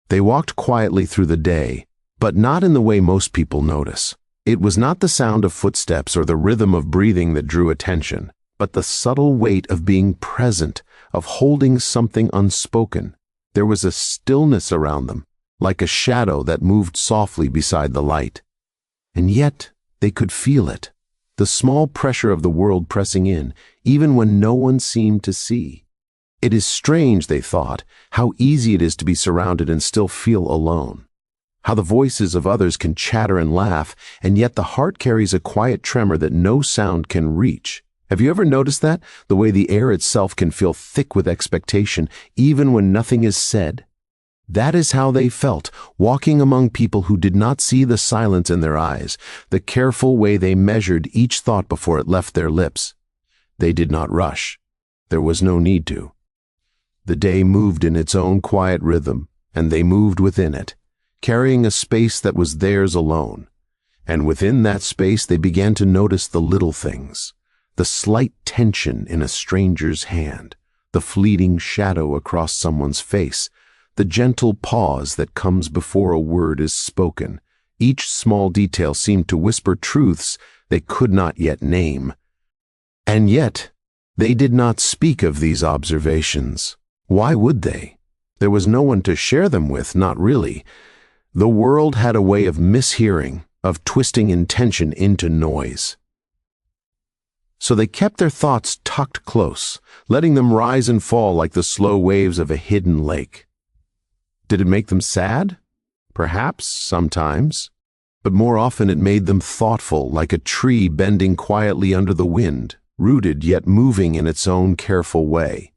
They walked quietly through the day, but not in the way most people notice. It was not the sound of footsteps or the rhythm of breathing that drew attention, but the subtle weight of being present, of holding something unspoken. There was a stillness around them, like a shadow that moved softly beside the light. And yet, they could feel it, the small pressure of the world pressing in, even when no one seemed to see. It is strange, they thought, how easy it is to be surrounded and still feel alone. How the voices of others can chatter and laugh, and yet the heart carries a quiet tremor that no sound can reach. Have you ever noticed that? The way the air itself can feel thick with expectation, even when nothing is said? That is how they felt, walking among people who did not see the silence in their eyes, the careful way they measured each thought before it left their lips. They did not rush. There was no need to. The day moved in its own quiet rhythm, and they moved within it, carrying a space that was theirs alone. And within that space they began to notice the little things, the slight tension in a stranger's hand, the fleeting shadow across someone's face, the gentle pause that comes before a word is spoken. Each small detail seemed to whisper truths they could not yet name. And yet, they did not speak of these observations. Why would they? There was no one to share them with, not really. The world had a way of mishearing, of twisting intention into noise. So they kept their thoughts tucked close, letting them rise and fall like the slow waves of a hidden lake. Did it make them sad? Perhaps, sometimes. But more often it made them thoughtful, like a tree bending quietly under the wind, rooted yet moving in its own careful way.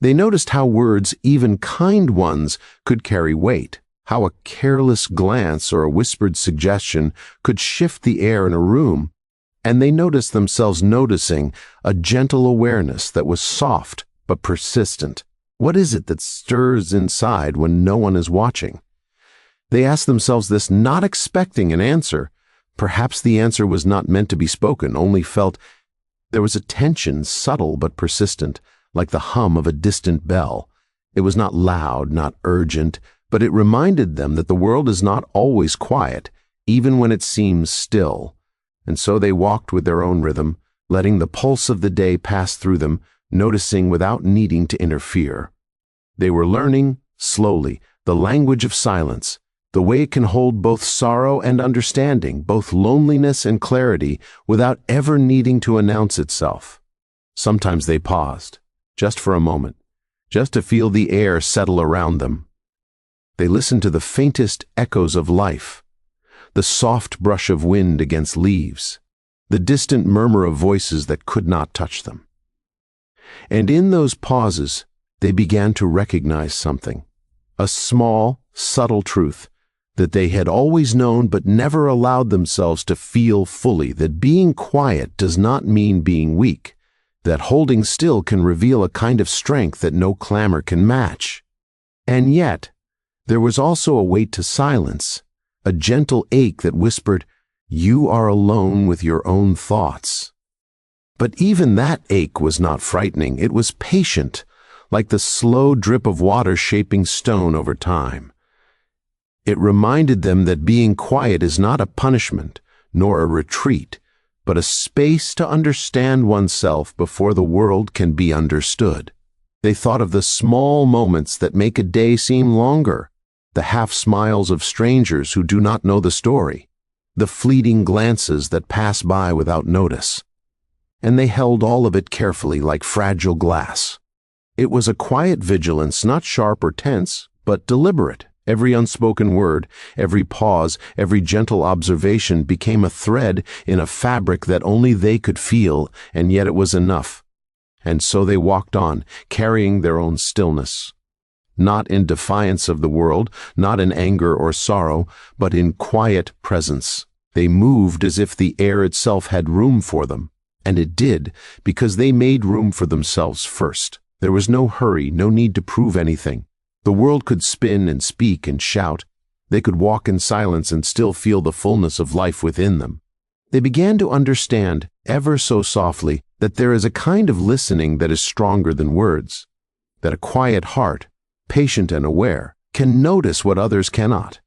They noticed how words, even kind ones, could carry weight, how a careless glance or a whispered suggestion could shift the air in a room, and they noticed themselves noticing a gentle awareness that was soft but persistent. What is it that stirs inside when no one is watching? They asked themselves this, not expecting an answer. Perhaps the answer was not meant to be spoken, only felt. There was a tension, subtle but persistent, like the hum of a distant bell. It was not loud, not urgent, but it reminded them that the world is not always quiet, even when it seems still. And so they walked with their own rhythm, letting the pulse of the day pass through them, noticing without needing to interfere. They were learning, slowly, the language of silence, the way it can hold both sorrow and understanding, both loneliness and clarity, without ever needing to announce itself. Sometimes they paused, just for a moment, just to feel the air settle around them. They listened to the faintest echoes of life, the soft brush of wind against leaves, the distant murmur of voices that could not touch them. And in those pauses, they began to recognize something, a small, subtle truth that they had always known but never allowed themselves to feel fully, that being quiet does not mean being weak, that holding still can reveal a kind of strength that no clamor can match. And yet, there was also a weight to silence, a gentle ache that whispered, "You are alone with your own thoughts." But even that ache was not frightening. It was patient, like the slow drip of water shaping stone over time. It reminded them that being quiet is not a punishment, nor a retreat, but a space to understand oneself before the world can be understood. They thought of the small moments that make a day seem longer, the half-smiles of strangers who do not know the story, the fleeting glances that pass by without notice. And they held all of it carefully like fragile glass. It was a quiet vigilance, not sharp or tense, but deliberate. Every unspoken word, every pause, every gentle observation became a thread in a fabric that only they could feel, and yet it was enough. And so they walked on, carrying their own stillness. Not in defiance of the world, not in anger or sorrow, but in quiet presence. They moved as if the air itself had room for them. And it did, because they made room for themselves first. There was no hurry, no need to prove anything. The world could spin and speak and shout. They could walk in silence and still feel the fullness of life within them. They began to understand, ever so softly, that there is a kind of listening that is stronger than words, that a quiet heart, patient and aware, can notice what others cannot.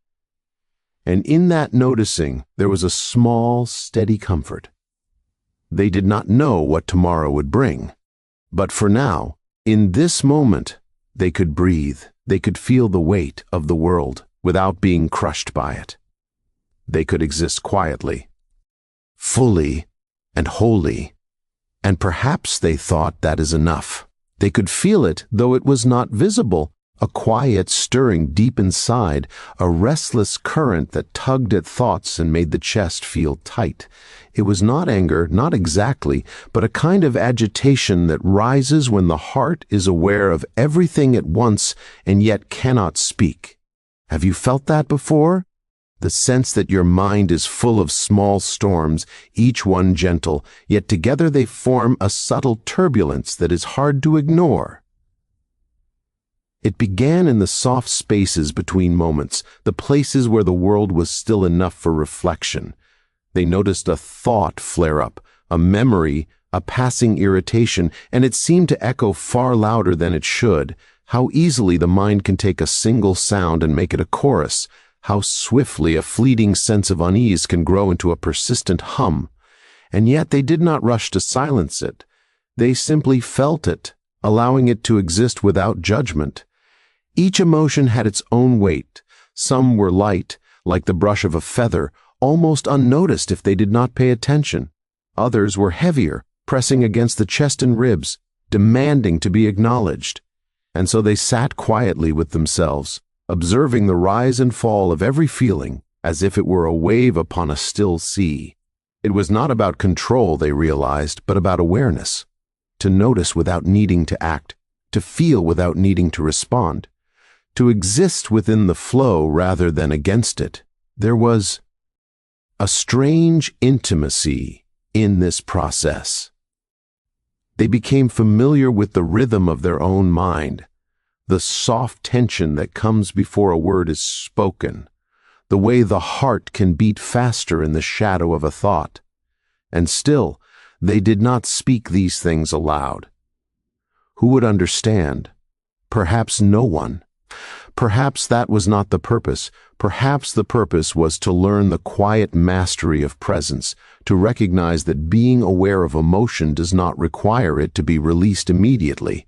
And in that noticing, there was a small, steady comfort. They did not know what tomorrow would bring. But for now, in this moment, they could breathe. They could feel the weight of the world without being crushed by it. They could exist quietly, fully, and wholly. And perhaps they thought that is enough. They could feel it, though it was not visible, a quiet stirring deep inside, a restless current that tugged at thoughts and made the chest feel tight. It was not anger, not exactly, but a kind of agitation that rises when the heart is aware of everything at once and yet cannot speak. Have you felt that before? The sense that your mind is full of small storms, each one gentle, yet together they form a subtle turbulence that is hard to ignore. It began in the soft spaces between moments, the places where the world was still enough for reflection. They noticed a thought flare up, a memory, a passing irritation, and it seemed to echo far louder than it should. How easily the mind can take a single sound and make it a chorus. How swiftly a fleeting sense of unease can grow into a persistent hum. And yet they did not rush to silence it. They simply felt it, allowing it to exist without judgment. Each emotion had its own weight. Some were light, like the brush of a feather, almost unnoticed if they did not pay attention. Others were heavier, pressing against the chest and ribs, demanding to be acknowledged. And so they sat quietly with themselves, observing the rise and fall of every feeling as if it were a wave upon a still sea. It was not about control, they realized, but about awareness. To notice without needing to act, to feel without needing to respond, to exist within the flow rather than against it. There was a strange intimacy in this process. They became familiar with the rhythm of their own mind, the soft tension that comes before a word is spoken, the way the heart can beat faster in the shadow of a thought. And still, they did not speak these things aloud. Who would understand? Perhaps no one. Perhaps that was not the purpose. Perhaps the purpose was to learn the quiet mastery of presence, to recognize that being aware of emotion does not require it to be released immediately.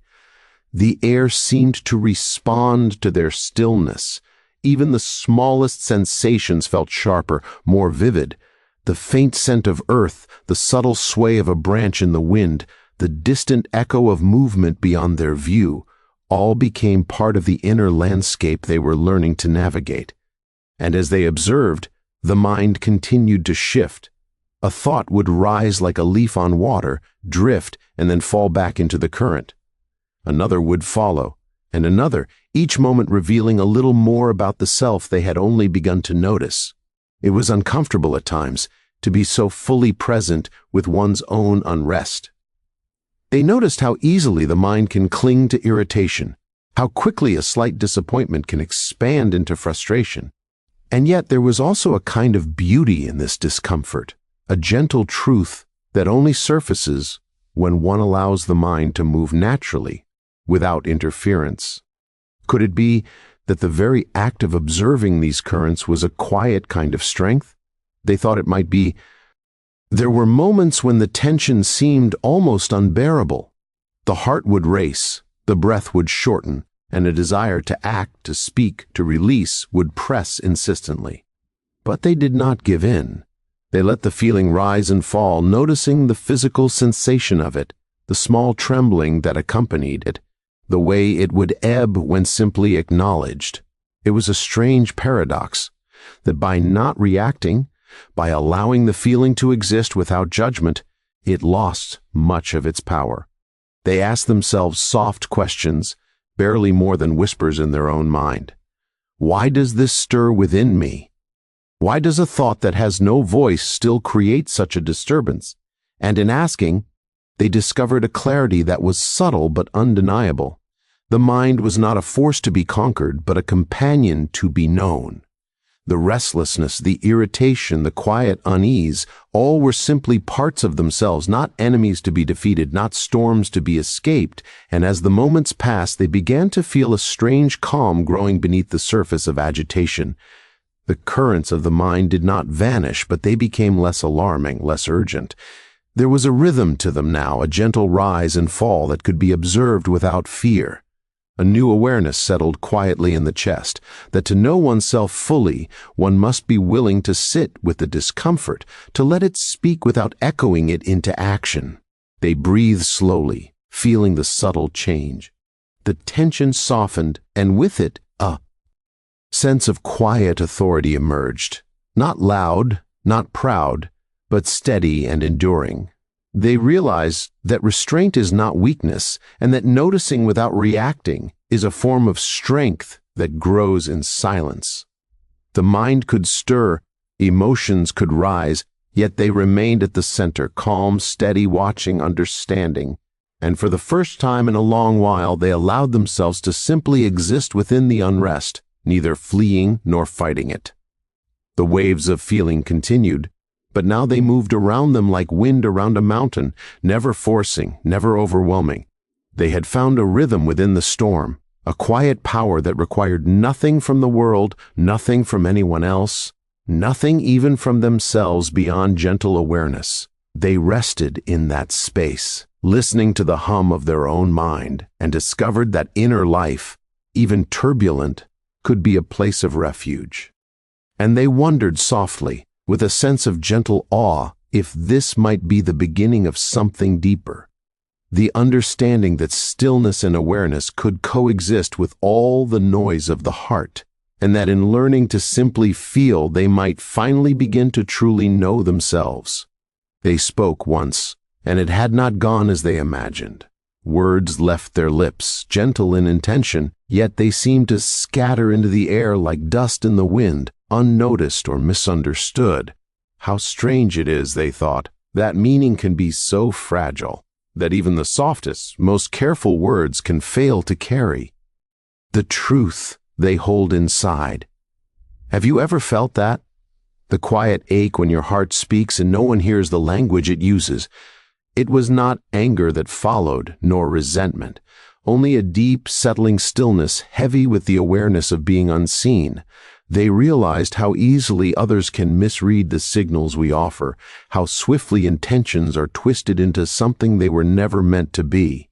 The air seemed to respond to their stillness. Even the smallest sensations felt sharper, more vivid. The faint scent of earth, the subtle sway of a branch in the wind, the distant echo of movement beyond their view, all became part of the inner landscape they were learning to navigate. And as they observed, the mind continued to shift. A thought would rise like a leaf on water, drift, and then fall back into the current. Another would follow, and another, each moment revealing a little more about the self they had only begun to notice. It was uncomfortable at times to be so fully present with one's own unrest. They noticed how easily the mind can cling to irritation, how quickly a slight disappointment can expand into frustration. And yet there was also a kind of beauty in this discomfort, a gentle truth that only surfaces when one allows the mind to move naturally, without interference. Could it be that the very act of observing these currents was a quiet kind of strength? They thought it might be. There were moments when the tension seemed almost unbearable. The heart would race, the breath would shorten, and a desire to act, to speak, to release would press insistently. But they did not give in. They let the feeling rise and fall, noticing the physical sensation of it, the small trembling that accompanied it, the way it would ebb when simply acknowledged. It was a strange paradox, that by not reacting, by allowing the feeling to exist without judgment, it lost much of its power. They asked themselves soft questions, barely more than whispers in their own mind. Why does this stir within me? Why does a thought that has no voice still create such a disturbance? And in asking, they discovered a clarity that was subtle but undeniable. The mind was not a force to be conquered, but a companion to be known. The restlessness, the irritation, the quiet unease, all were simply parts of themselves, not enemies to be defeated, not storms to be escaped, and as the moments passed, they began to feel a strange calm growing beneath the surface of agitation. The currents of the mind did not vanish, but they became less alarming, less urgent. There was a rhythm to them now, a gentle rise and fall that could be observed without fear. A new awareness settled quietly in the chest, that to know oneself fully, one must be willing to sit with the discomfort, to let it speak without echoing it into action. They breathed slowly, feeling the subtle change. The tension softened, and with it, a sense of quiet authority emerged. Not loud, not proud, but steady and enduring. They realized that restraint is not weakness, and that noticing without reacting is a form of strength that grows in silence. The mind could stir, emotions could rise, yet they remained at the center, calm, steady, watching, understanding. And for the first time in a long while, they allowed themselves to simply exist within the unrest, neither fleeing nor fighting it. The waves of feeling continued, but now they moved around them like wind around a mountain, never forcing, never overwhelming. They had found a rhythm within the storm, a quiet power that required nothing from the world, nothing from anyone else, nothing even from themselves beyond gentle awareness. They rested in that space, listening to the hum of their own mind, and discovered that inner life, even turbulent, could be a place of refuge. And they wondered softly, with a sense of gentle awe, if this might be the beginning of something deeper. The understanding that stillness and awareness could coexist with all the noise of the heart, and that in learning to simply feel they might finally begin to truly know themselves. They spoke once, and it had not gone as they imagined. Words left their lips, gentle in intention, yet they seemed to scatter into the air like dust in the wind, unnoticed or misunderstood. How strange it is, they thought, that meaning can be so fragile, that even the softest, most careful words can fail to carry the truth they hold inside. Have you ever felt that? The quiet ache when your heart speaks and no one hears the language it uses. It was not anger that followed, nor resentment, only a deep, settling stillness heavy with the awareness of being unseen. They realized how easily others can misread the signals we offer, how swiftly intentions are twisted into something they were never meant to be.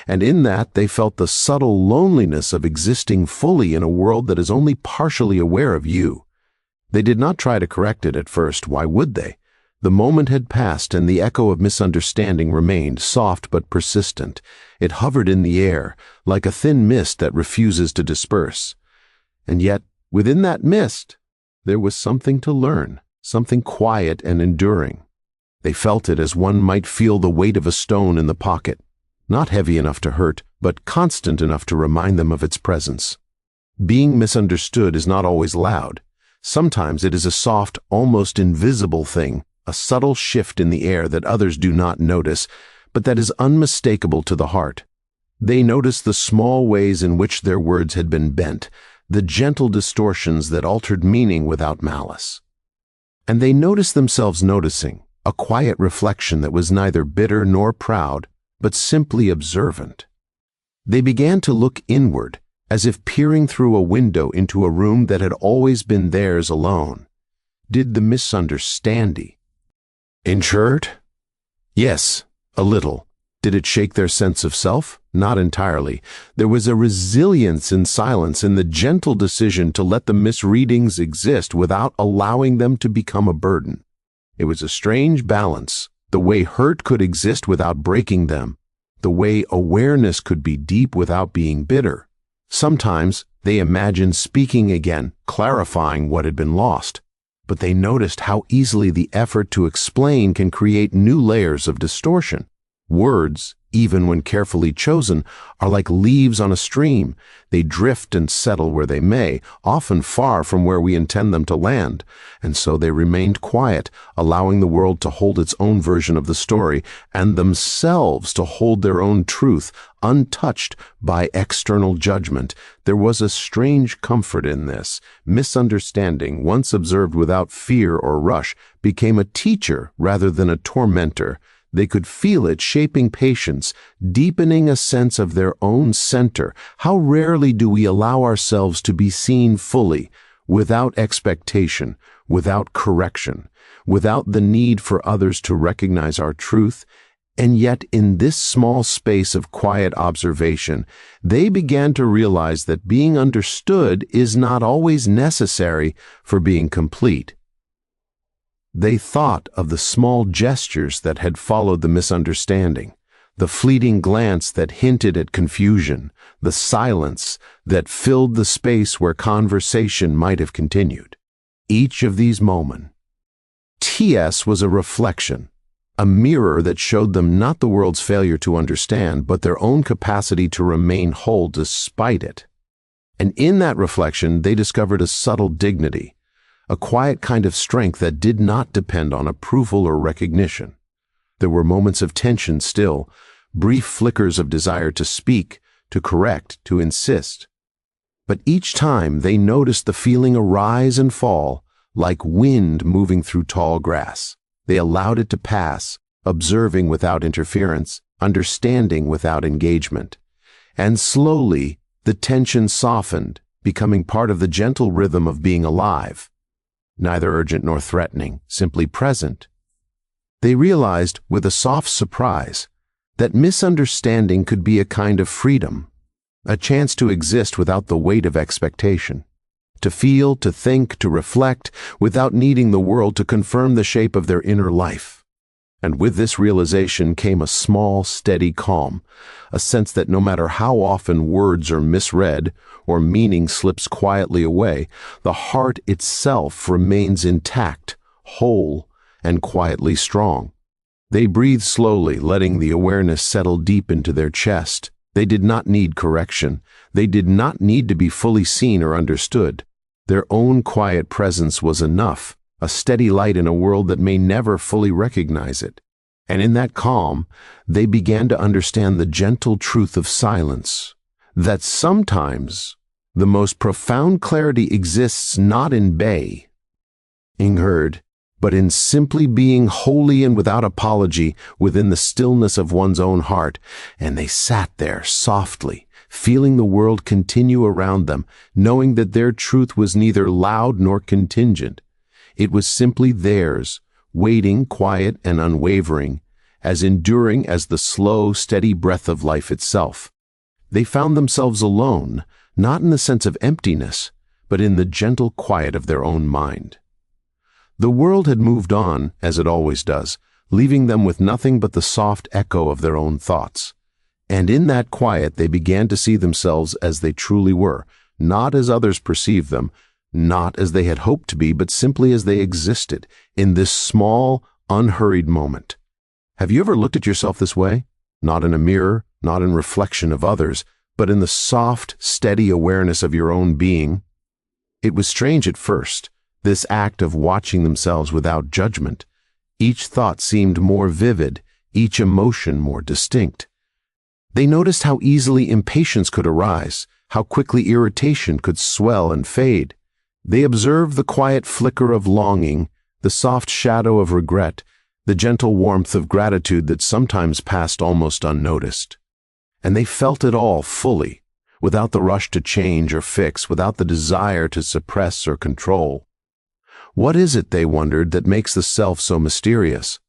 And in that they felt the subtle loneliness of existing fully in a world that is only partially aware of you. They did not try to correct it at first. Why would they? The moment had passed and the echo of misunderstanding remained, soft but persistent. It hovered in the air, like a thin mist that refuses to disperse. And yet, within that mist, there was something to learn, something quiet and enduring. They felt it as one might feel the weight of a stone in the pocket, not heavy enough to hurt, but constant enough to remind them of its presence. Being misunderstood is not always loud. Sometimes it is a soft, almost invisible thing, a subtle shift in the air that others do not notice, but that is unmistakable to the heart. They noticed the small ways in which their words had been bent, the gentle distortions that altered meaning without malice. And they noticed themselves noticing, a quiet reflection that was neither bitter nor proud, but simply observant. They began to look inward, as if peering through a window into a room that had always been theirs alone. Did the misunderstanding hurt? Yes, a little. Did it shake their sense of self? Not entirely. There was a resilience in silence, in the gentle decision to let the misreadings exist without allowing them to become a burden. It was a strange balance, the way hurt could exist without breaking them, the way awareness could be deep without being bitter. Sometimes they imagined speaking again, clarifying what had been lost, but they noticed how easily the effort to explain can create new layers of distortion. Words, even when carefully chosen, are like leaves on a stream. They drift and settle where they may, often far from where we intend them to land. And so they remained quiet, allowing the world to hold its own version of the story, and themselves to hold their own truth, untouched by external judgment. There was a strange comfort in this. Misunderstanding, once observed without fear or rush, became a teacher rather than a tormentor. They could feel it shaping patience, deepening a sense of their own center. How rarely do we allow ourselves to be seen fully, without expectation, without correction, without the need for others to recognize our truth? And yet, in this small space of quiet observation, they began to realize that being understood is not always necessary for being complete. They thought of the small gestures that had followed the misunderstanding, the fleeting glance that hinted at confusion, the silence that filled the space where conversation might have continued. Each of these moments, TS was a reflection, a mirror that showed them not the world's failure to understand, but their own capacity to remain whole despite it. And in that reflection, they discovered a subtle dignity, a quiet kind of strength that did not depend on approval or recognition. There were moments of tension still, brief flickers of desire to speak, to correct, to insist. But each time they noticed the feeling arise and fall, like wind moving through tall grass. They allowed it to pass, observing without interference, understanding without engagement. And slowly, the tension softened, becoming part of the gentle rhythm of being alive. Neither urgent nor threatening, simply present. They realized, with a soft surprise, that misunderstanding could be a kind of freedom, a chance to exist without the weight of expectation, to feel, to think, to reflect, without needing the world to confirm the shape of their inner life. And with this realization came a small, steady calm, a sense that no matter how often words are misread or meaning slips quietly away, the heart itself remains intact, whole, and quietly strong. They breathed slowly, letting the awareness settle deep into their chest. They did not need correction. They did not need to be fully seen or understood. Their own quiet presence was enough, a steady light in a world that may never fully recognize it. And in that calm, they began to understand the gentle truth of silence, that sometimes the most profound clarity exists not in being heard, but in simply being wholly and without apology within the stillness of one's own heart. And they sat there softly, feeling the world continue around them, knowing that their truth was neither loud nor contingent. It was simply theirs, waiting, quiet and unwavering, as enduring as the slow, steady breath of life itself. They found themselves alone, not in the sense of emptiness, but in the gentle quiet of their own mind. The world had moved on, as it always does, leaving them with nothing but the soft echo of their own thoughts. And in that quiet they began to see themselves as they truly were, not as others perceived them, not as they had hoped to be, but simply as they existed, in this small, unhurried moment. Have you ever looked at yourself this way? Not in a mirror, not in reflection of others, but in the soft, steady awareness of your own being? It was strange at first, this act of watching themselves without judgment. Each thought seemed more vivid, each emotion more distinct. They noticed how easily impatience could arise, how quickly irritation could swell and fade. They observed the quiet flicker of longing, the soft shadow of regret, the gentle warmth of gratitude that sometimes passed almost unnoticed. And they felt it all fully, without the rush to change or fix, without the desire to suppress or control. What is it, they wondered, that makes the self so mysterious?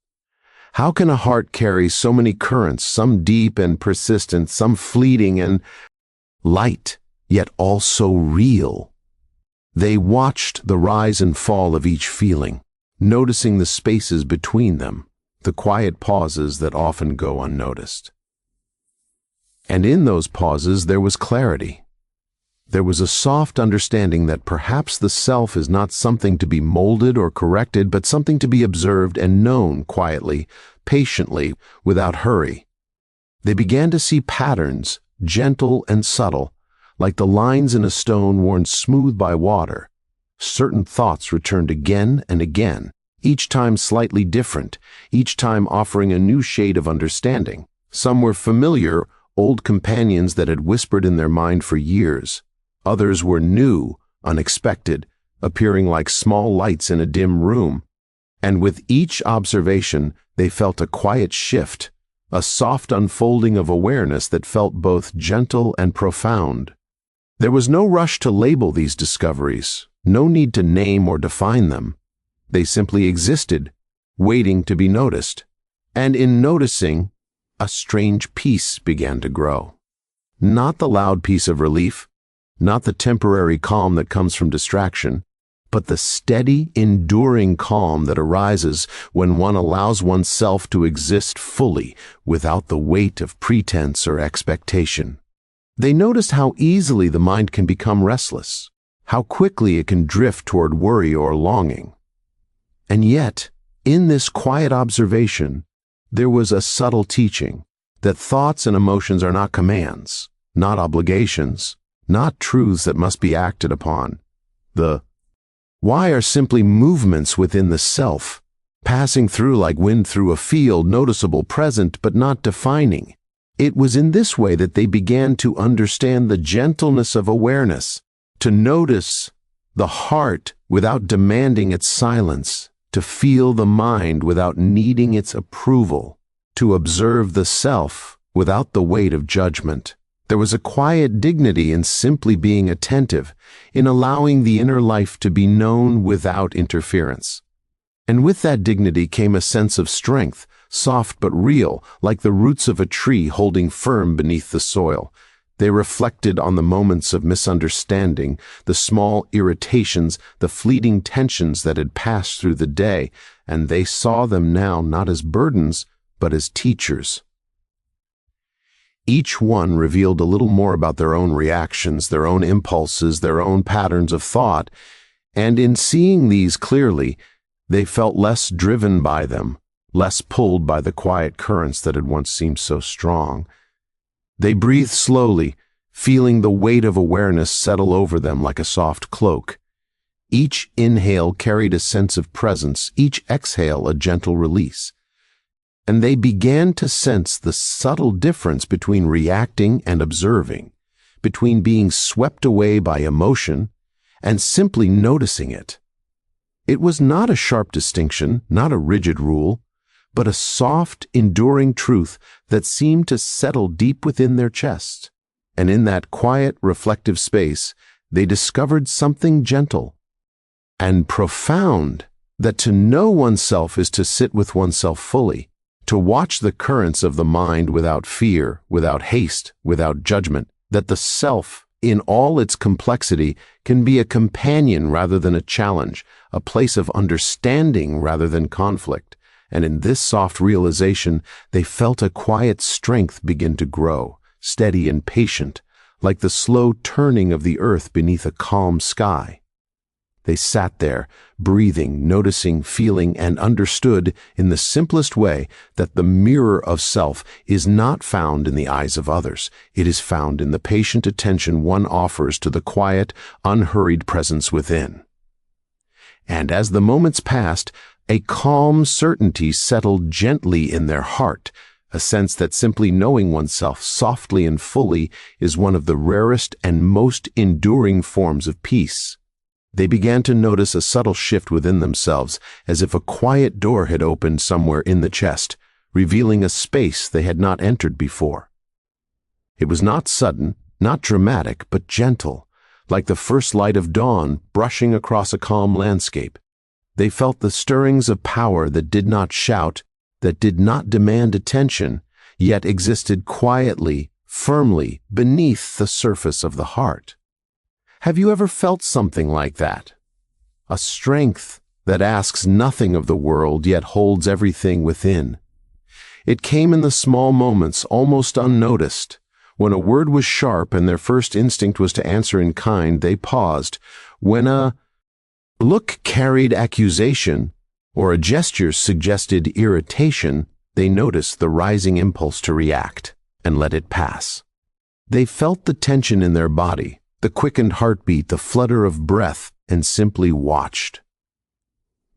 How can a heart carry so many currents, some deep and persistent, some fleeting and light, yet also real? They watched the rise and fall of each feeling, noticing the spaces between them, the quiet pauses that often go unnoticed. And in those pauses there was clarity. There was a soft understanding that perhaps the self is not something to be molded or corrected, but something to be observed and known quietly, patiently, without hurry. They began to see patterns, gentle and subtle, like the lines in a stone worn smooth by water. Certain thoughts returned again and again, each time slightly different, each time offering a new shade of understanding. Some were familiar, old companions that had whispered in their mind for years. Others were new, unexpected, appearing like small lights in a dim room. And with each observation, they felt a quiet shift, a soft unfolding of awareness that felt both gentle and profound. There was no rush to label these discoveries, no need to name or define them. They simply existed, waiting to be noticed. And in noticing, a strange peace began to grow. Not the loud peace of relief, not the temporary calm that comes from distraction, but the steady, enduring calm that arises when one allows oneself to exist fully without the weight of pretense or expectation. They noticed how easily the mind can become restless, how quickly it can drift toward worry or longing. And yet, in this quiet observation, there was a subtle teaching that thoughts and emotions are not commands, not obligations, not truths that must be acted upon. The why are simply movements within the self, passing through like wind through a field, noticeable, present, but not defining. It was in this way that they began to understand the gentleness of awareness, to notice the heart without demanding its silence, to feel the mind without needing its approval, to observe the self without the weight of judgment. There was a quiet dignity in simply being attentive, in allowing the inner life to be known without interference. And with that dignity came a sense of strength, soft but real, like the roots of a tree holding firm beneath the soil. They reflected on the moments of misunderstanding, the small irritations, the fleeting tensions that had passed through the day, and they saw them now not as burdens, but as teachers. Each one revealed a little more about their own reactions, their own impulses, their own patterns of thought, and in seeing these clearly, they felt less driven by them, less pulled by the quiet currents that had once seemed so strong. They breathed slowly, feeling the weight of awareness settle over them like a soft cloak. Each inhale carried a sense of presence, each exhale a gentle release. And they began to sense the subtle difference between reacting and observing, between being swept away by emotion and simply noticing it. It was not a sharp distinction, not a rigid rule, but a soft, enduring truth that seemed to settle deep within their chest. And in that quiet, reflective space, they discovered something gentle and profound, that to know oneself is to sit with oneself fully, to watch the currents of the mind without fear, without haste, without judgment, that the self, in all its complexity, can be a companion rather than a challenge, a place of understanding rather than conflict. And in this soft realization, they felt a quiet strength begin to grow, steady and patient, like the slow turning of the earth beneath a calm sky. They sat there, breathing, noticing, feeling, and understood in the simplest way that the mirror of self is not found in the eyes of others. It is found in the patient attention one offers to the quiet, unhurried presence within. And as the moments passed, a calm certainty settled gently in their heart, a sense that simply knowing oneself softly and fully is one of the rarest and most enduring forms of peace. They began to notice a subtle shift within themselves, as if a quiet door had opened somewhere in the chest, revealing a space they had not entered before. It was not sudden, not dramatic, but gentle, like the first light of dawn brushing across a calm landscape. They felt the stirrings of power that did not shout, that did not demand attention, yet existed quietly, firmly, beneath the surface of the heart. Have you ever felt something like that? A strength that asks nothing of the world yet holds everything within. It came in the small moments, almost unnoticed. When a word was sharp and their first instinct was to answer in kind, they paused. When a look carried accusation, or a gesture suggested irritation, they noticed the rising impulse to react. and let it pass. They felt the tension in their body, the quickened heartbeat, the flutter of breath, and simply watched.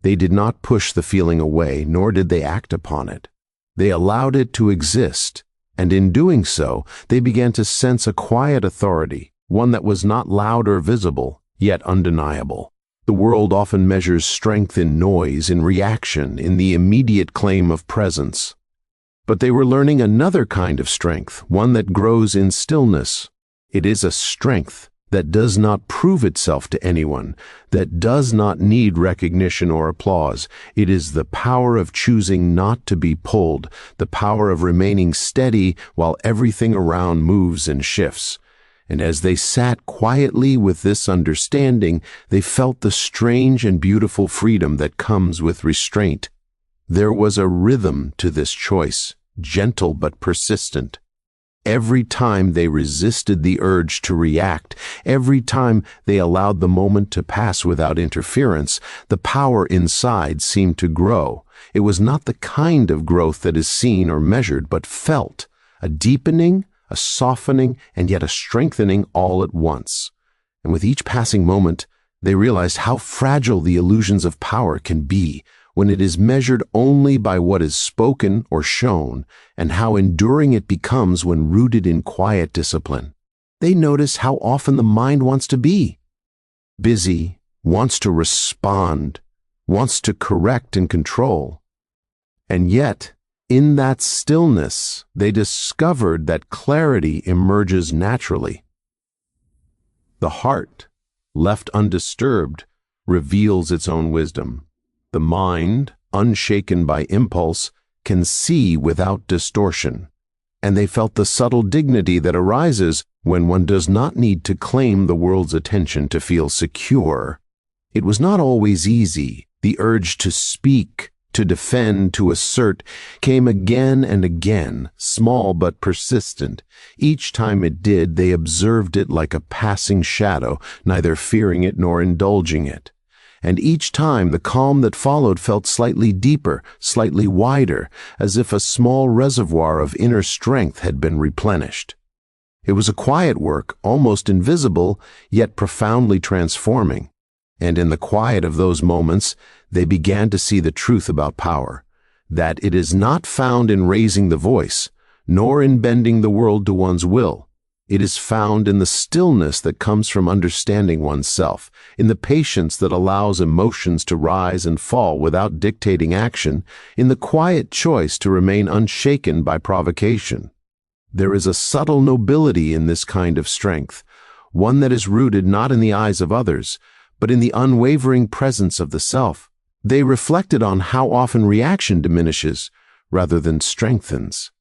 They did not push the feeling away, nor did they act upon it. They allowed it to exist, and in doing so, they began to sense a quiet authority, one that was not loud or visible, yet undeniable. The world often measures strength in noise, in reaction, in the immediate claim of presence. But they were learning another kind of strength, one that grows in stillness. It is a strength that does not prove itself to anyone, that does not need recognition or applause. It is the power of choosing not to be pulled, the power of remaining steady while everything around moves and shifts. And as they sat quietly with this understanding, they felt the strange and beautiful freedom that comes with restraint. There was a rhythm to this choice, gentle but persistent. Every time they resisted the urge to react, every time they allowed the moment to pass without interference, the power inside seemed to grow. It was not the kind of growth that is seen or measured, but felt, a deepening, a softening, and yet a strengthening all at once. And with each passing moment, they realized how fragile the illusions of power can be when it is measured only by what is spoken or shown, and how enduring it becomes when rooted in quiet discipline. They notice how often the mind wants to be busy, wants to respond, wants to correct and control. And yet, in that stillness, they discovered that clarity emerges naturally. The heart, left undisturbed, reveals its own wisdom. The mind, unshaken by impulse, can see without distortion. And they felt the subtle dignity that arises when one does not need to claim the world's attention to feel secure. It was not always easy. The urge to speak, to defend, to assert, came again and again, small but persistent. Each time it did, they observed it like a passing shadow, neither fearing it nor indulging it. And each time the calm that followed felt slightly deeper, slightly wider, as if a small reservoir of inner strength had been replenished. It was a quiet work, almost invisible, yet profoundly transforming. And in the quiet of those moments, they began to see the truth about power, that it is not found in raising the voice, nor in bending the world to one's will. It is found in the stillness that comes from understanding oneself, in the patience that allows emotions to rise and fall without dictating action, in the quiet choice to remain unshaken by provocation. There is a subtle nobility in this kind of strength, one that is rooted not in the eyes of others, but in the unwavering presence of the self. They reflected on how often reaction diminishes rather than strengthens,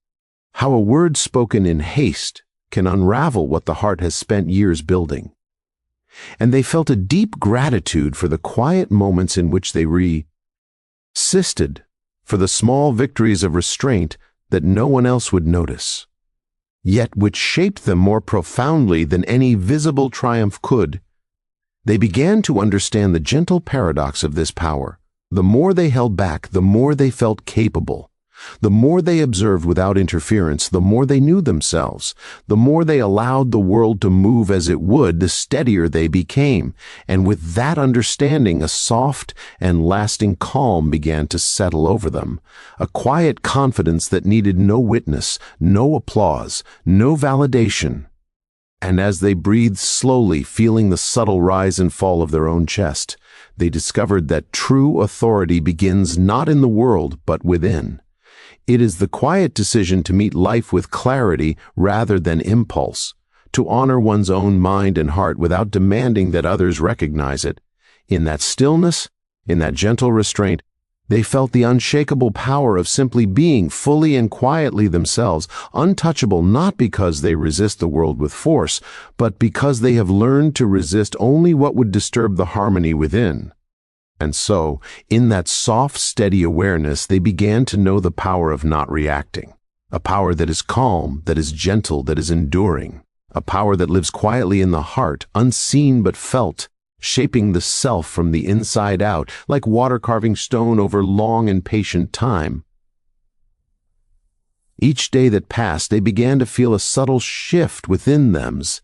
how a word spoken in haste can unravel what the heart has spent years building. And they felt a deep gratitude for the quiet moments in which they resisted, for the small victories of restraint that no one else would notice, yet which shaped them more profoundly than any visible triumph could. They began to understand the gentle paradox of this power. The more they held back, the more they felt capable. The more they observed without interference, the more they knew themselves. The more they allowed the world to move as it would, the steadier they became. And with that understanding, a soft and lasting calm began to settle over them. A quiet confidence that needed no witness, no applause, no validation. And as they breathed slowly, feeling the subtle rise and fall of their own chest, they discovered that true authority begins not in the world, but within. It is the quiet decision to meet life with clarity rather than impulse, to honor one's own mind and heart without demanding that others recognize it. In that stillness, in that gentle restraint, they felt the unshakable power of simply being fully and quietly themselves, untouchable not because they resist the world with force, but because they have learned to resist only what would disturb the harmony within. And so, in that soft, steady awareness, they began to know the power of not reacting, a power that is calm, that is gentle, that is enduring, a power that lives quietly in the heart, unseen but felt, shaping the self from the inside out, like water carving stone over long and patient time. Each day that passed, they began to feel a subtle shift within themselves.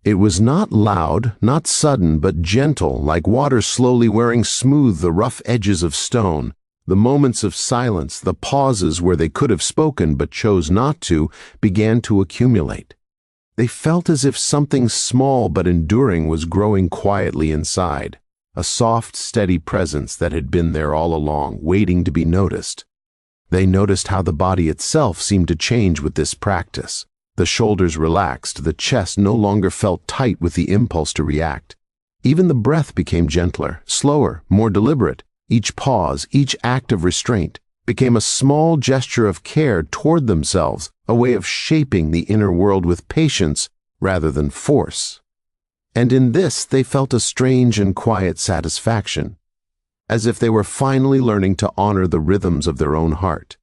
It was not loud, not sudden, but gentle, like water slowly wearing smooth the rough edges of stone. The moments of silence, the pauses where they could have spoken but chose not to, began to accumulate. They felt as if something small but enduring was growing quietly inside, a soft, steady presence that had been there all along, waiting to be noticed. They noticed how the body itself seemed to change with this practice. The shoulders relaxed, the chest no longer felt tight with the impulse to react. Even the breath became gentler, slower, more deliberate. Each pause, each act of restraint, became a small gesture of care toward themselves, a way of shaping the inner world with patience rather than force. And in this they felt a strange and quiet satisfaction, as if they were finally learning to honor the rhythms of their own heart.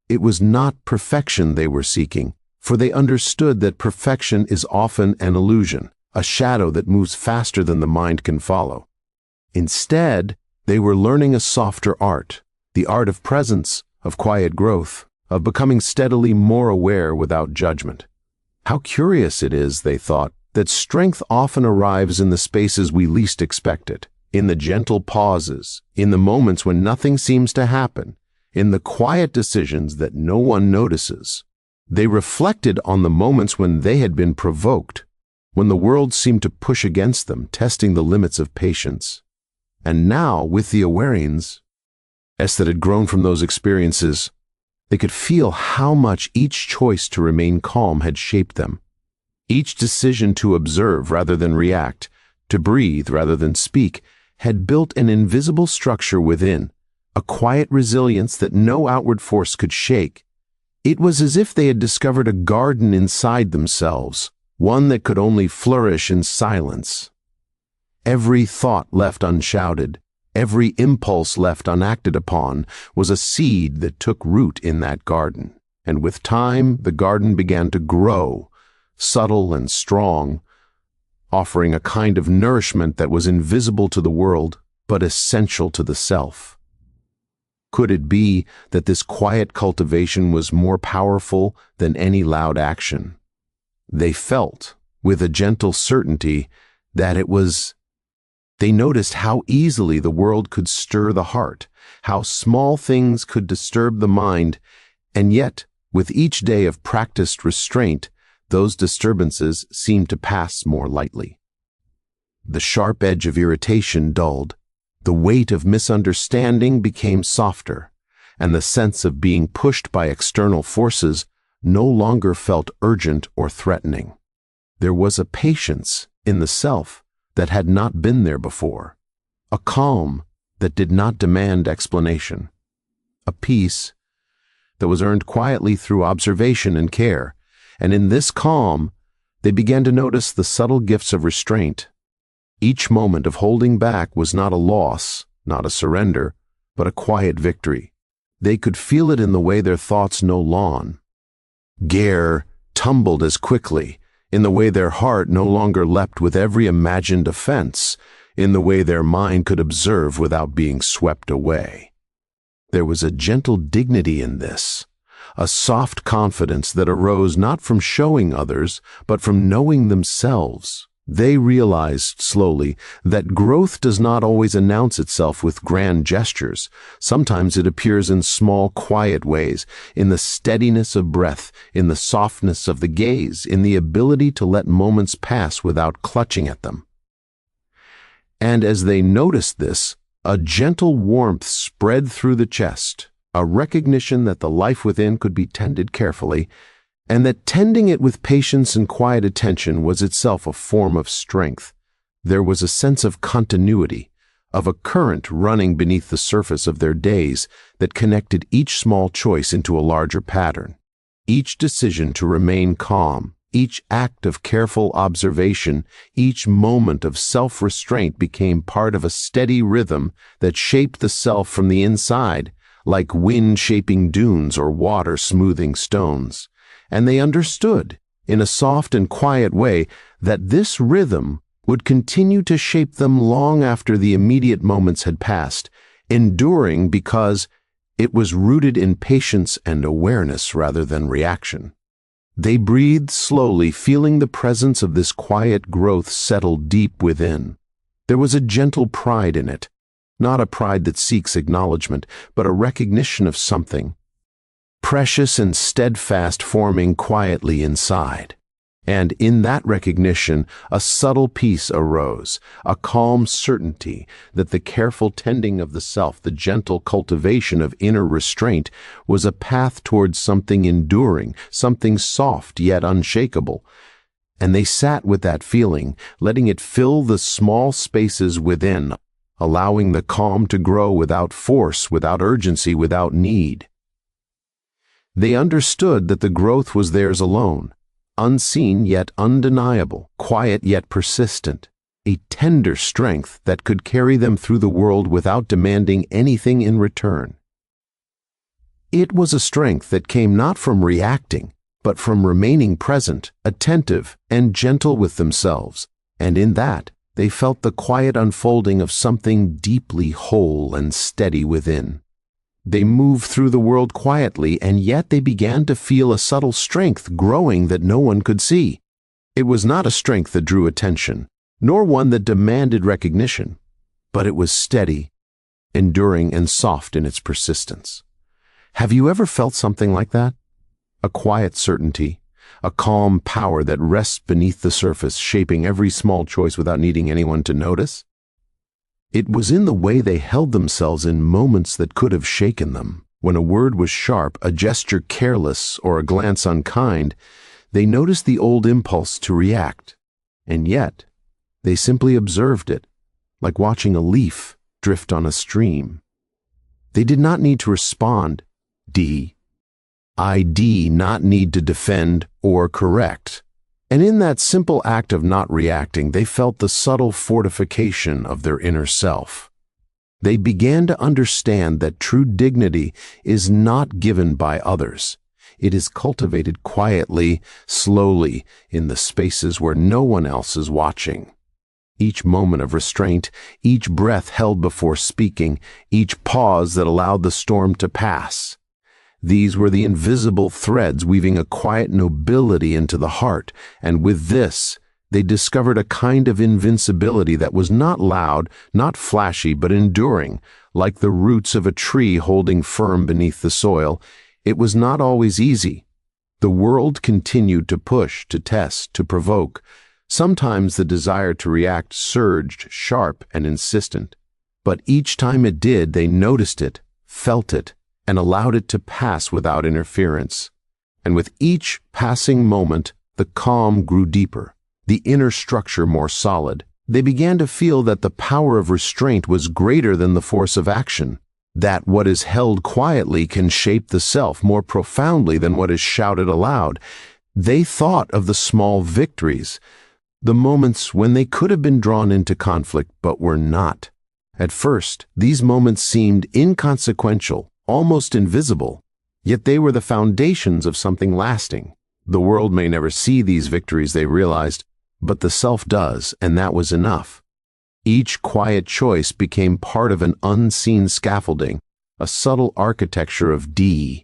It was not perfection they were seeking, for they understood that perfection is often an illusion, a shadow that moves faster than the mind can follow. Instead, they were learning a softer art, the art of presence, of quiet growth, of becoming steadily more aware without judgment. How curious it is, they thought, that strength often arrives in the spaces we least expect it, in the gentle pauses, in the moments when nothing seems to happen, in the quiet decisions that no one notices. They reflected on the moments when they had been provoked, when the world seemed to push against them, testing the limits of patience. And now, with the awareness that had grown from those experiences, they could feel how much each choice to remain calm had shaped them. Each decision to observe rather than react, to breathe rather than speak, had built an invisible structure within, a quiet resilience that no outward force could shake. It was as if they had discovered a garden inside themselves, one that could only flourish in silence. Every thought left unshouted, every impulse left unacted upon, was a seed that took root in that garden. And with time, the garden began to grow, subtle and strong, offering a kind of nourishment that was invisible to the world, but essential to the self. Could it be that this quiet cultivation was more powerful than any loud action? They felt, with a gentle certainty, that it was. They noticed how easily the world could stir the heart, how small things could disturb the mind, and yet, with each day of practiced restraint, those disturbances seemed to pass more lightly. The sharp edge of irritation dulled, the weight of misunderstanding became softer, and the sense of being pushed by external forces no longer felt urgent or threatening. There was a patience in the self that had not been there before, a calm that did not demand explanation, a peace that was earned quietly through observation and care. And in this calm, they began to notice the subtle gifts of restraint. Each moment of holding back was not a loss, not a surrender, but a quiet victory. They could feel it in the way their thoughts no longer tumbled as quickly, in the way their heart no longer leapt with every imagined offense, in the way their mind could observe without being swept away. There was a gentle dignity in this, a soft confidence that arose not from showing others, but from knowing themselves. They realized slowly that growth does not always announce itself with grand gestures. Sometimes it appears in small, quiet ways, in the steadiness of breath, in the softness of the gaze, in the ability to let moments pass without clutching at them. And as they noticed this, a gentle warmth spread through the chest, a recognition that the life within could be tended carefully, and that tending it with patience and quiet attention was itself a form of strength. There was a sense of continuity, of a current running beneath the surface of their days that connected each small choice into a larger pattern. Each decision to remain calm, each act of careful observation, each moment of self-restraint became part of a steady rhythm that shaped the self from the inside, like wind shaping dunes or water smoothing stones. And they understood, in a soft and quiet way, that this rhythm would continue to shape them long after the immediate moments had passed, enduring because It was rooted in patience and awareness rather than reaction. They breathed slowly, feeling the presence of this quiet growth settle deep within. There was a gentle pride in it, not a pride that seeks acknowledgement, but a recognition of something precious and steadfast forming quietly inside. And in that recognition, a subtle peace arose, a calm certainty that the careful tending of the self, the gentle cultivation of inner restraint, was a path towards something enduring, something soft yet unshakable. And they sat with that feeling, letting it fill the small spaces within, allowing the calm to grow without force, without urgency, without need. They understood that the growth was theirs alone, unseen yet undeniable, quiet yet persistent, a tender strength that could carry them through the world without demanding anything in return. It was a strength that came not from reacting, but from remaining present, attentive, and gentle with themselves, and in that they felt the quiet unfolding of something deeply whole and steady within. They moved through the world quietly, and yet they began to feel a subtle strength growing that no one could see. It was not a strength that drew attention, nor one that demanded recognition, but it was steady, enduring, and soft in its persistence. Have you ever felt something like that? A quiet certainty, a calm power that rests beneath the surface, shaping every small choice without needing anyone to notice? It was in the way they held themselves in moments that could have shaken them. When a word was sharp, a gesture careless, or a glance unkind, they noticed the old impulse to react. And yet, they simply observed it, like watching a leaf drift on a stream. They did not need to respond, not need to defend or correct. And in that simple act of not reacting, they felt the subtle fortification of their inner self. They began to understand that true dignity is not given by others. It is cultivated quietly, slowly, in the spaces where no one else is watching. Each moment of restraint, each breath held before speaking, each pause that allowed the storm to pass. These were the invisible threads weaving a quiet nobility into the heart, and with this, they discovered a kind of invincibility that was not loud, not flashy, but enduring, like the roots of a tree holding firm beneath the soil. It was not always easy. The world continued to push, to test, to provoke. Sometimes the desire to react surged, sharp and insistent. But each time it did, they noticed it, felt it, and allowed it to pass without interference. And with each passing moment, the calm grew deeper, the inner structure more solid. They began to feel that the power of restraint was greater than the force of action, that what is held quietly can shape the self more profoundly than what is shouted aloud. They thought of the small victories, the moments when they could have been drawn into conflict but were not. At first, these moments seemed inconsequential, almost invisible, yet they were the foundations of something lasting. The world may never see these victories, they realized, but the self does, and that was enough. Each quiet choice became part of an unseen scaffolding, a subtle architecture of dignity,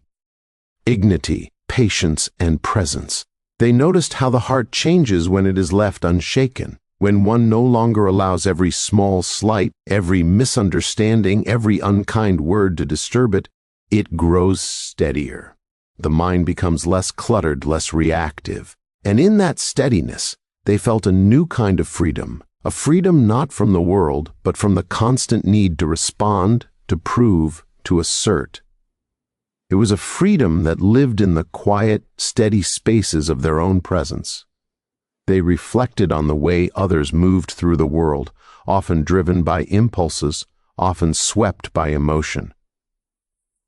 patience, and presence. They noticed how the heart changes when it is left unshaken, when one no longer allows every small slight, every misunderstanding, every unkind word to disturb it. It grows steadier. The mind becomes less cluttered, less reactive. And in that steadiness, they felt a new kind of freedom, a freedom not from the world, but from the constant need to respond, to prove, to assert. It was a freedom that lived in the quiet, steady spaces of their own presence. They reflected on the way others moved through the world, often driven by impulses, often swept by emotion.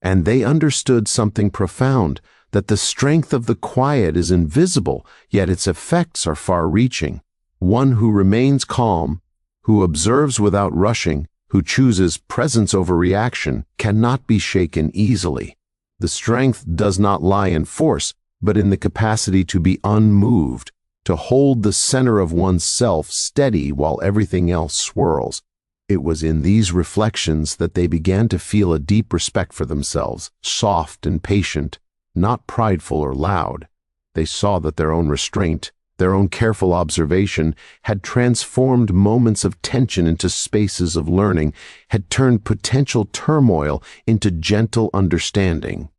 And they understood something profound, that the strength of the quiet is invisible, yet its effects are far-reaching. One who remains calm, who observes without rushing, who chooses presence over reaction, cannot be shaken easily. The strength does not lie in force, but in the capacity to be unmoved, to hold the center of one's self steady while everything else swirls. It was in these reflections that they began to feel a deep respect for themselves, soft and patient, not prideful or loud. They saw that their own restraint, their own careful observation, had transformed moments of tension into spaces of learning, had turned potential turmoil into gentle understanding.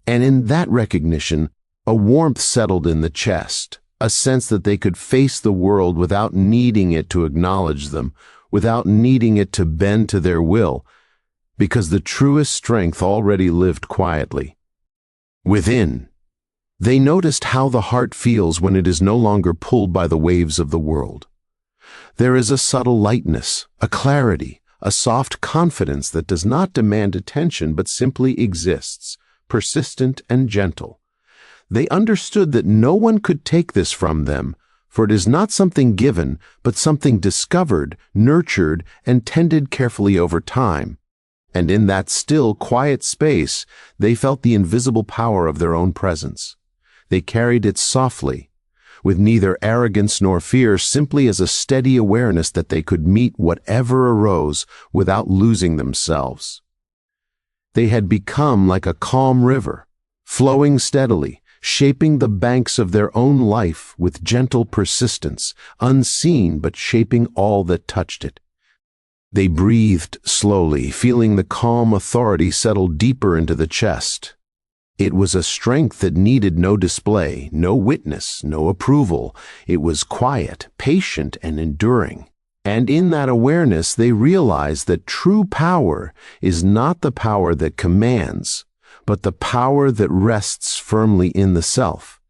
And in that recognition, a warmth settled in the chest, a sense that they could face the world without needing it to acknowledge them, without needing it to bend to their will, because the truest strength already lived quietly within. They noticed how the heart feels when it is no longer pulled by the waves of the world. There is a subtle lightness, a clarity, a soft confidence that does not demand attention but simply exists, persistent and gentle. They understood that no one could take this from them, for it is not something given, but something discovered, nurtured, and tended carefully over time. And in that still, quiet space, they felt the invisible power of their own presence. They carried it softly, with neither arrogance nor fear, simply as a steady awareness that they could meet whatever arose without losing themselves. They had become like a calm river, flowing steadily, shaping the banks of their own life with gentle persistence, unseen but shaping all that touched it. They breathed slowly, feeling the calm authority settle deeper into the chest. It was a strength that needed no display, no witness, no approval. It was quiet, patient, and enduring. And in that awareness, they realized that true power is not the power that commands, but the power that rests firmly in the self,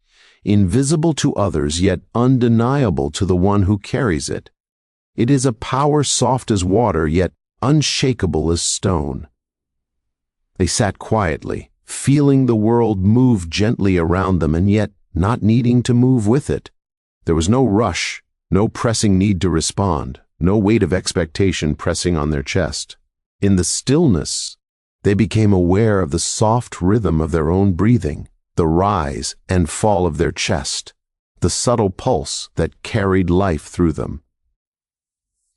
invisible to others yet undeniable to the one who carries it. It is a power soft as water yet unshakable as stone. They sat quietly, feeling the world move gently around them and yet not needing to move with it. There was no rush, no pressing need to respond, no weight of expectation pressing on their chest. In the stillness, they became aware of the soft rhythm of their own breathing, the rise and fall of their chest, the subtle pulse that carried life through them.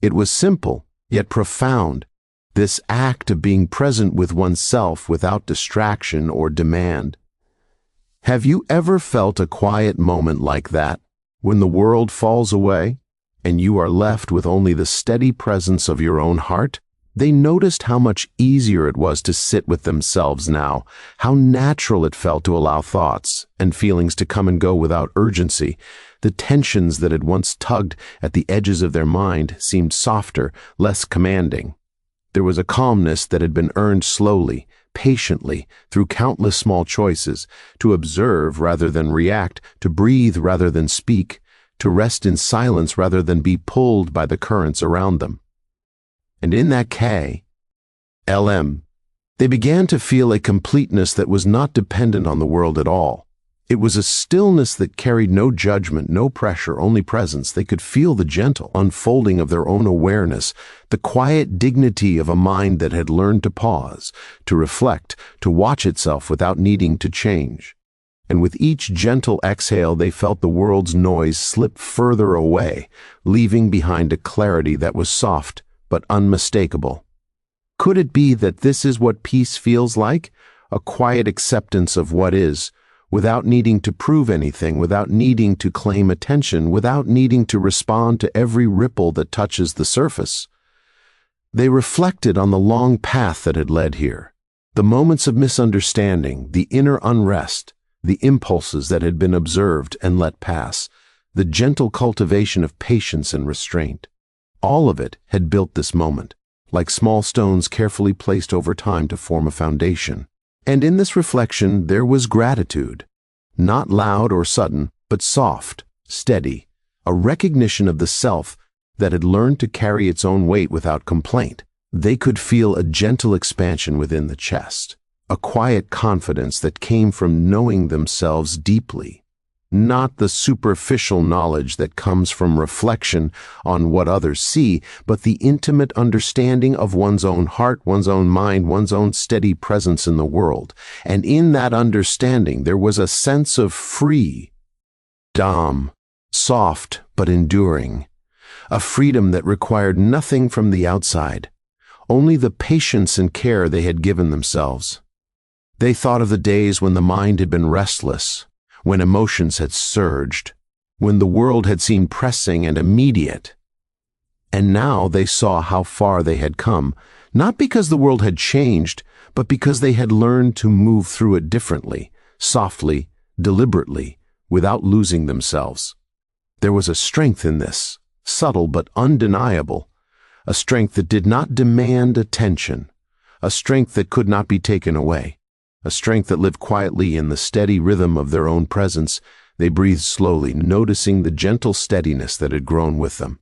It was simple, yet profound, this act of being present with oneself without distraction or demand. Have you ever felt a quiet moment like that, when the world falls away, and you are left with only the steady presence of your own heart? They noticed how much easier it was to sit with themselves now, how natural it felt to allow thoughts and feelings to come and go without urgency. The tensions that had once tugged at the edges of their mind seemed softer, less commanding. There was a calmness that had been earned slowly, patiently, through countless small choices, to observe rather than react, to breathe rather than speak, to rest in silence rather than be pulled by the currents around them. And in that KLM, they began to feel a completeness that was not dependent on the world at all. It was a stillness that carried no judgment, no pressure, only presence. They could feel the gentle unfolding of their own awareness, the quiet dignity of a mind that had learned to pause, to reflect, to watch itself without needing to change. And with each gentle exhale, they felt the world's noise slip further away, leaving behind a clarity that was soft but unmistakable. Could it be that this is what peace feels like? A quiet acceptance of what is, without needing to prove anything, without needing to claim attention, without needing to respond to every ripple that touches the surface. They reflected on the long path that had led here, the moments of misunderstanding, the inner unrest, the impulses that had been observed and let pass, the gentle cultivation of patience and restraint. All of it had built this moment, like small stones carefully placed over time to form a foundation. And in this reflection there was gratitude, not loud or sudden, but soft, steady, a recognition of the self that had learned to carry its own weight without complaint. They could feel a gentle expansion within the chest, a quiet confidence that came from knowing themselves deeply, not the superficial knowledge that comes from reflection on what others see, but the intimate understanding of one's own heart, one's own mind, one's own steady presence in the world. And in that understanding, there was a sense of freedom, soft but enduring, a freedom that required nothing from the outside, only the patience and care they had given themselves. They thought of the days when the mind had been restless, when emotions had surged, when the world had seemed pressing and immediate. And now they saw how far they had come, not because the world had changed, but because they had learned to move through it differently, softly, deliberately, without losing themselves. There was a strength in this, subtle but undeniable, a strength that did not demand attention, a strength that could not be taken away, a strength that lived quietly in the steady rhythm of their own presence. They breathed slowly, noticing the gentle steadiness that had grown with them.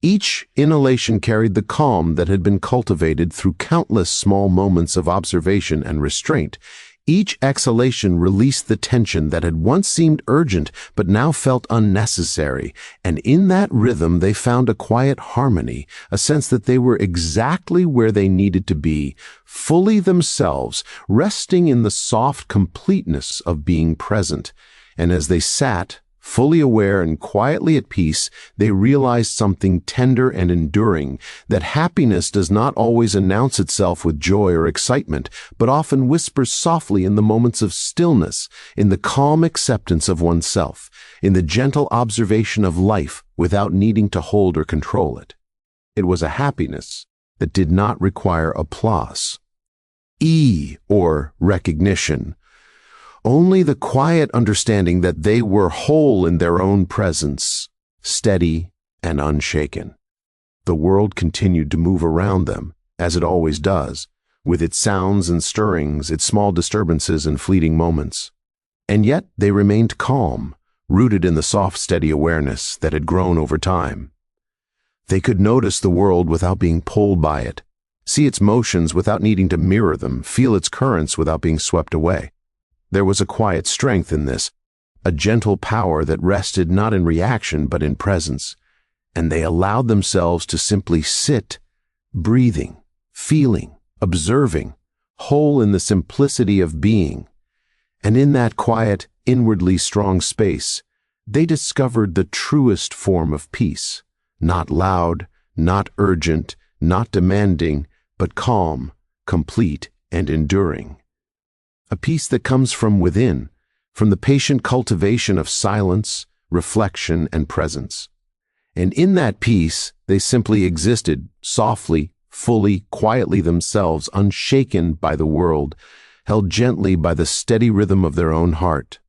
Each inhalation carried the calm that had been cultivated through countless small moments of observation and restraint. Each exhalation released the tension that had once seemed urgent but now felt unnecessary, and in that rhythm they found a quiet harmony, a sense that they were exactly where they needed to be, fully themselves, resting in the soft completeness of being present. And as they sat, fully aware and quietly at peace, they realized something tender and enduring, that happiness does not always announce itself with joy or excitement, but often whispers softly in the moments of stillness, in the calm acceptance of oneself, in the gentle observation of life without needing to hold or control it. It was a happiness that did not require applause, or recognition. Only the quiet understanding that they were whole in their own presence, steady and unshaken. The world continued to move around them, as it always does, with its sounds and stirrings, its small disturbances and fleeting moments. And yet they remained calm, rooted in the soft, steady awareness that had grown over time. They could notice the world without being pulled by it, see its motions without needing to mirror them, feel its currents without being swept away. There was a quiet strength in this, a gentle power that rested not in reaction but in presence, and they allowed themselves to simply sit, breathing, feeling, observing, whole in the simplicity of being. And in that quiet, inwardly strong space, they discovered the truest form of peace, not loud, not urgent, not demanding, but calm, complete, and enduring. A peace that comes from within, from the patient cultivation of silence, reflection, and presence. And in that peace, they simply existed, softly, fully, quietly themselves, unshaken by the world, held gently by the steady rhythm of their own heart.